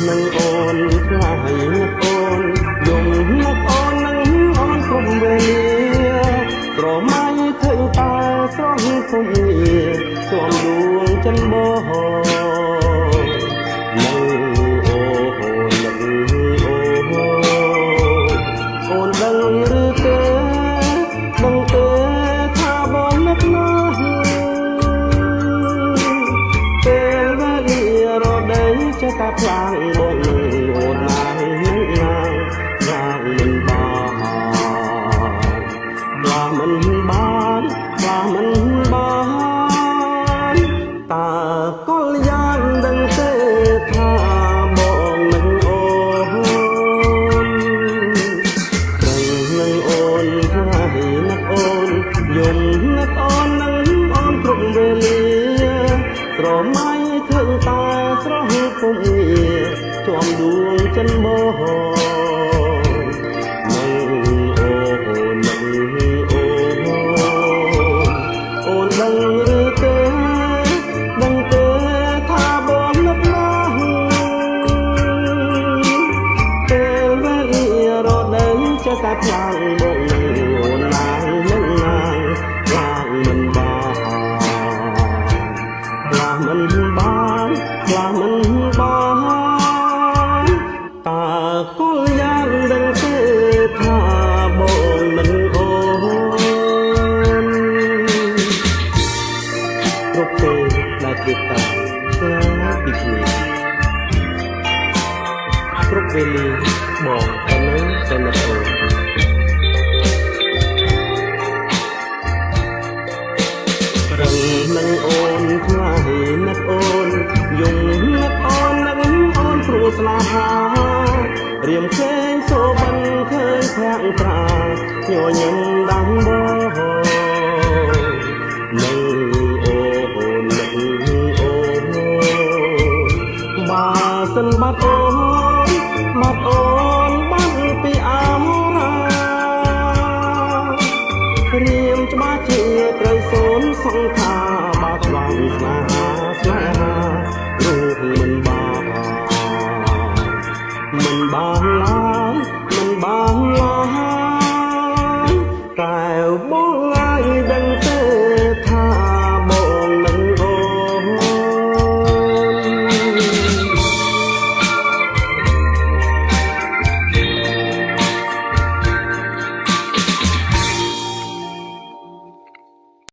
នឹងអូនខ្លាយនឹកអូនយំនឹកអូននឹងអូនគ្រប់វេលាប្រម៉ៃឃើញតើស្រស់គុំងារស្វំដួងចិនបោនឹងអូនឹងអូនដឹងឬទេដឹងទេថាបងនឹកណាស់ពេលវេលារដីចេះតែផ្លាងបងអូនណាស់នឹងណាយ៉ាងមិនបានមិនបានតើកលយ៉ាងដឹងទេថាបងនឹងអូននឹងអូនខ្លាយនឹកអូនយំនឹកអូននឹងអូនគ្រប់វេលាស្រមៃឃើញតើស្រស់គុំងារជាប់ដួងចិនបោដឹងឬទេដឹងទេថាបងនឹកណាស់ពេលវេលារដូវចេះតែផ្លាងបងអូនណាស់នឹងណាខ្លាចមិនបានខ្លាចមិនបានខ្លាចមិនបានតើកលយ៉ាងដឹងទេថាបងមិនអូនគ្រប់ពេលដែលព្រៀបតាខ្លាចពីគ្នាគ្រប់វេលាបងក៏នៅតែនឹកអូនប្រឹងនឹងអូនខ្លាយនឹកអូនយំនឹកអូននឹងអូនព្រោះស្នេហារៀមឃើញសូបិនឃើញភាក់ប្រាញញឹមដាំបងនឹងបើសិនបាត់អូន